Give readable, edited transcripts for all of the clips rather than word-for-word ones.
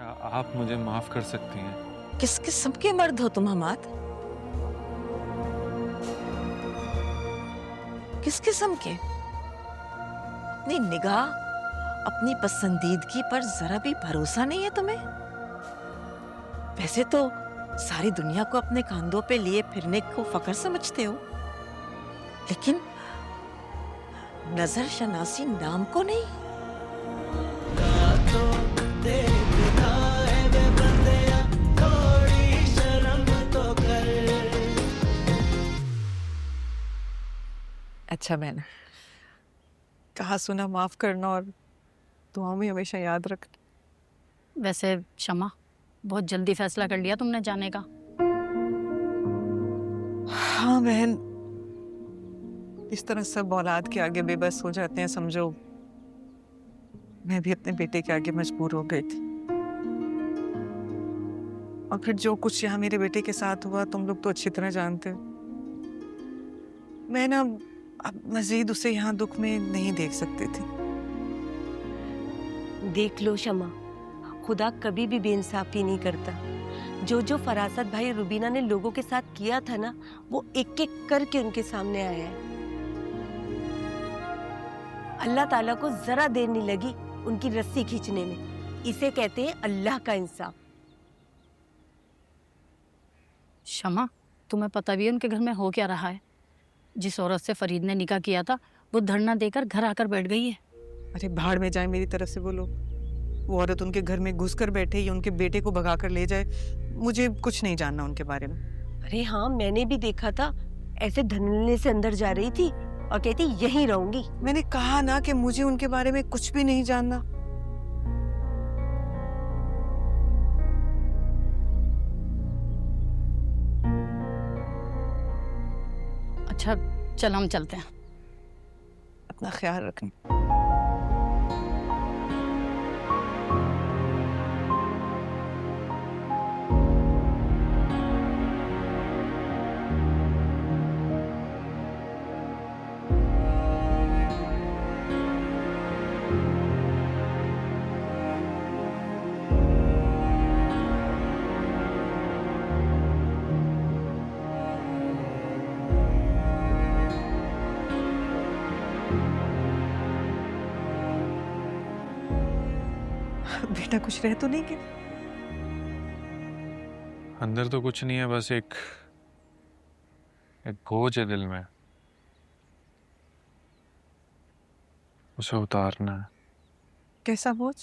क्या आप मुझे माफ कर सकती हैं? किस किस्म के मर्द हो तुम हमाद? किस किस्म के? अपनी निगाह, अपनी पसंदीदगी पर जरा भी भरोसा नहीं है तुम्हें? वैसे तो सारी दुनिया को अपने कंधों पे लिए फिरने को फख्र समझते हो, लेकिन नजर शनासी नाम को नहीं। अच्छा बहन, कहा सुना माफ करना और दुआओं में हमेशा याद रखना। वैसे शमा, बहुत जल्दी फैसला कर लिया तुमने जाने का। हाँ बहन, इस तरह सब औलाद के आगे बेबस हो जाते हैं समझो। मैं भी अपने बेटे के आगे मजबूर हो गई थी, और फिर जो कुछ यहाँ मेरे बेटे के साथ हुआ तुम लोग तो अच्छी तरह जानते हो। मैं ना अब मजीद उसे यहाँ दुख में नहीं देख सकती थी। देख लो शमा, खुदा कभी भी बेइंसाफी नहीं करता। जो जो फरासत भाई रुबीना ने लोगों के साथ किया था ना, वो एक एक करके उनके सामने आया है। अल्लाह ताला को जरा देर नहीं लगी उनकी रस्सी खींचने में। इसे कहते हैं अल्लाह का इंसाफ। शमा, तुम्हें पता भी है उनके घर में हो क्या रहा है? जिस औरत से फरीद ने निकाह किया था, वो धरना देकर घर आकर बैठ गई है। अरे भाड़ में जाए मेरी तरफ से वो लोग। वो औरत उनके घर में घुस कर बैठे या उनके बेटे को भगा कर ले जाए, मुझे कुछ नहीं जानना उनके बारे में। अरे हाँ, मैंने भी देखा था, ऐसे धनने से अंदर जा रही थी और कहती यहीं रहूंगी। मैंने कहा ना कि मुझे उनके बारे में कुछ भी नहीं जानना। अच्छा, चल हम चलते हैं। अपना ख्याल रखना। बेटा कुछ रह तो नहीं गया? अंदर तो कुछ नहीं है, बस एक एक बोझ है दिल में, उसे उतारना है। कैसा बोझ?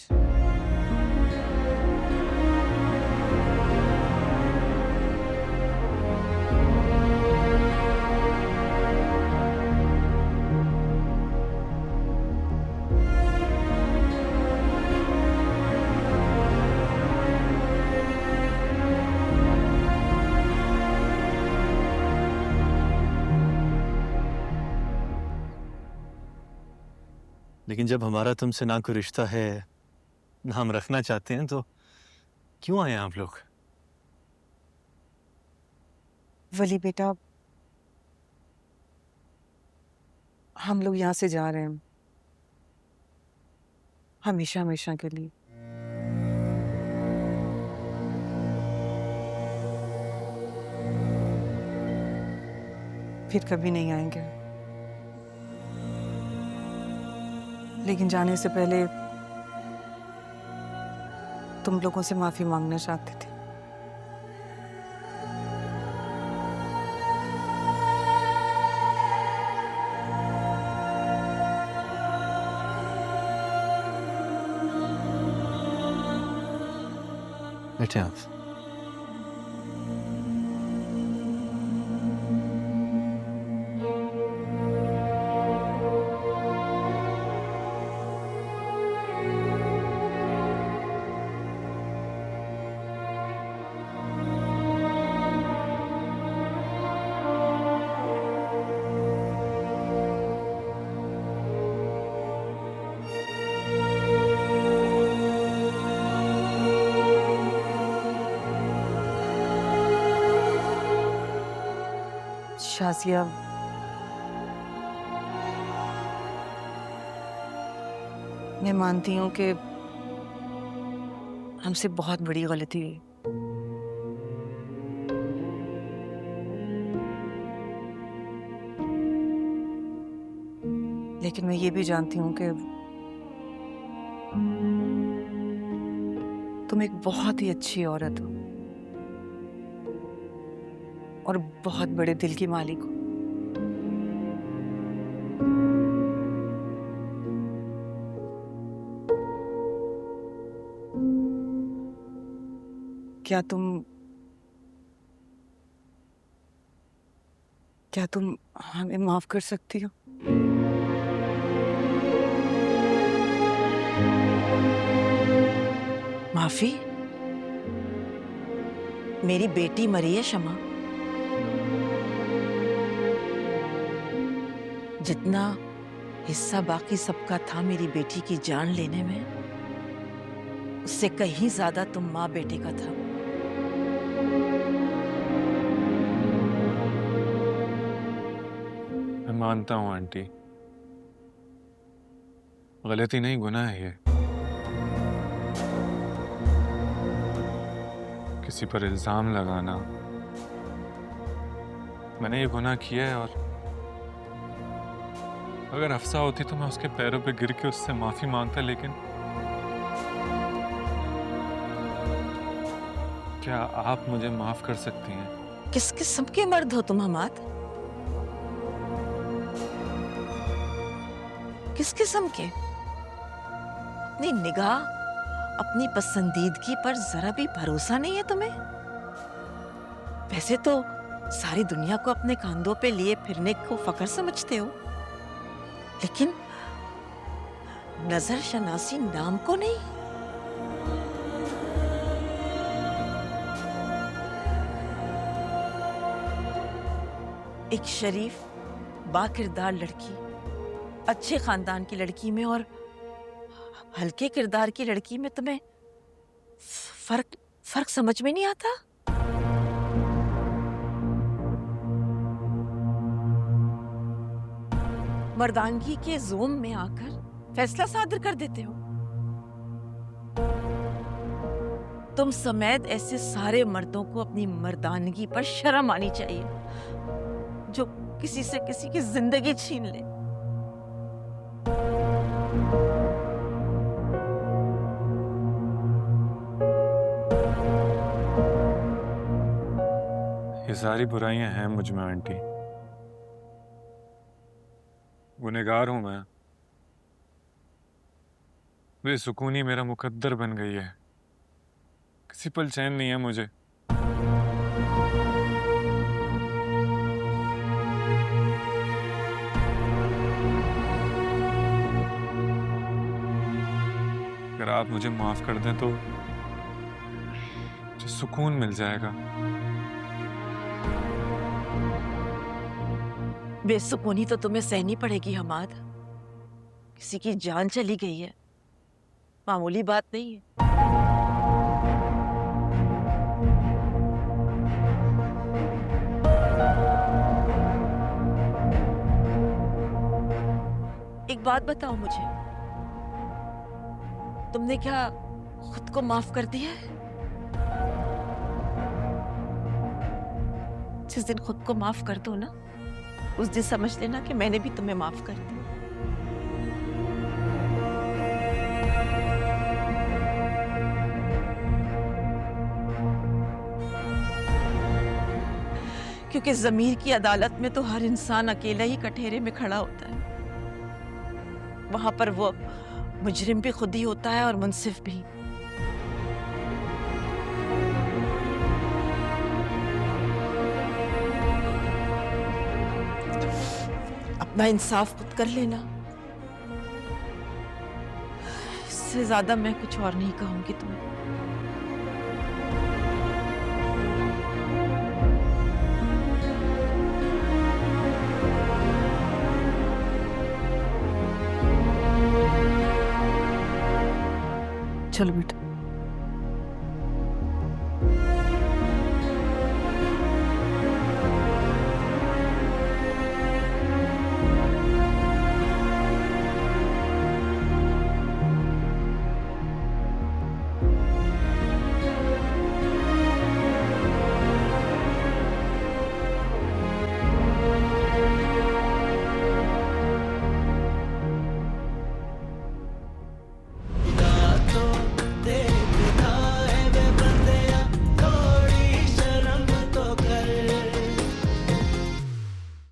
लेकिन जब हमारा तुमसे ना कोई रिश्ता है, ना हम रखना चाहते हैं, तो क्यों आए आप लोग? वली बेटा, हम लोग यहाँ से जा रहे हैं हमेशा हमेशा के लिए। फिर कभी नहीं आएंगे। लेकिन जाने से पहले तुम लोगों से माफी मांगना चाहते थे। बैठे आप। शाजिया, मैं मानती हूँ कि हमसे बहुत बड़ी गलती हुई। लेकिन मैं ये भी जानती हूँ कि तुम एक बहुत ही अच्छी औरत हो और बहुत बड़े दिल की मालिक हो। क्या तुम हमें माफ कर सकती हो? माफी? मेरी बेटी मरी है शमा। जितना हिस्सा बाकी सबका था मेरी बेटी की जान लेने में, उससे कहीं ज्यादा तुम माँ बेटे का था। मैं मानता हूँ आंटी, गलती नहीं, गुनाह है ये। किसी पर इल्जाम लगाना, मैंने ये गुनाह किया है। और अगर अफसा होती तो मैं उसके पैरों पे गिर के उससे माफी मांगता, लेकिन क्या आप मुझे माफ कर सकती हैं? किस किस्म के मर्द हो तुम हमाद? किस किस्म के? अपनी निगाह, अपनी पसंदीदगी पर जरा भी भरोसा नहीं है तुम्हें? वैसे तो सारी दुनिया को अपने कंधों पे लिए फिरने को फख्र समझते हो, लेकिन नजर शनासी नाम को नहीं। एक शरीफ बाकिरदार लड़की, अच्छे खानदान की लड़की में और हल्के किरदार की लड़की में तुम्हें फर्क समझ में नहीं आता? मर्दानगी के जोम में आकर फैसला सादर कर देते हो। तुम समेत ऐसे सारे मर्दों को अपनी मर्दानगी पर शर्म आनी चाहिए जो किसी से किसी की जिंदगी छीन ले। ये सारी बुराइयां हैं मुझ में आंटी, गुनहगार हूं मैं। बेसुकूनी मेरा मुकद्दर बन गई है, किसी पल चैन नहीं है मुझे। अगर आप मुझे माफ कर दें तो मुझे सुकून मिल जाएगा। बेसुकूनी तो तुम्हें सहनी पड़ेगी हमाद। किसी की जान चली गई है, मामूली बात नहीं है। एक बात बताओ मुझे, तुमने क्या खुद को माफ कर दिया है? जिस दिन खुद को माफ कर दो ना, उस दिन समझ लेना कि मैंने भी तुम्हें माफ कर दिया। क्योंकि ज़मीर की अदालत में तो हर इंसान अकेला ही कटहरे में खड़ा होता है। वहां पर वो मुजरिम भी खुद ही होता है और मुंसिफ भी। अपना इंसाफ खुद कर लेना। इससे ज्यादा मैं कुछ और नहीं कहूंगी तुम्हें। चलो बेटा।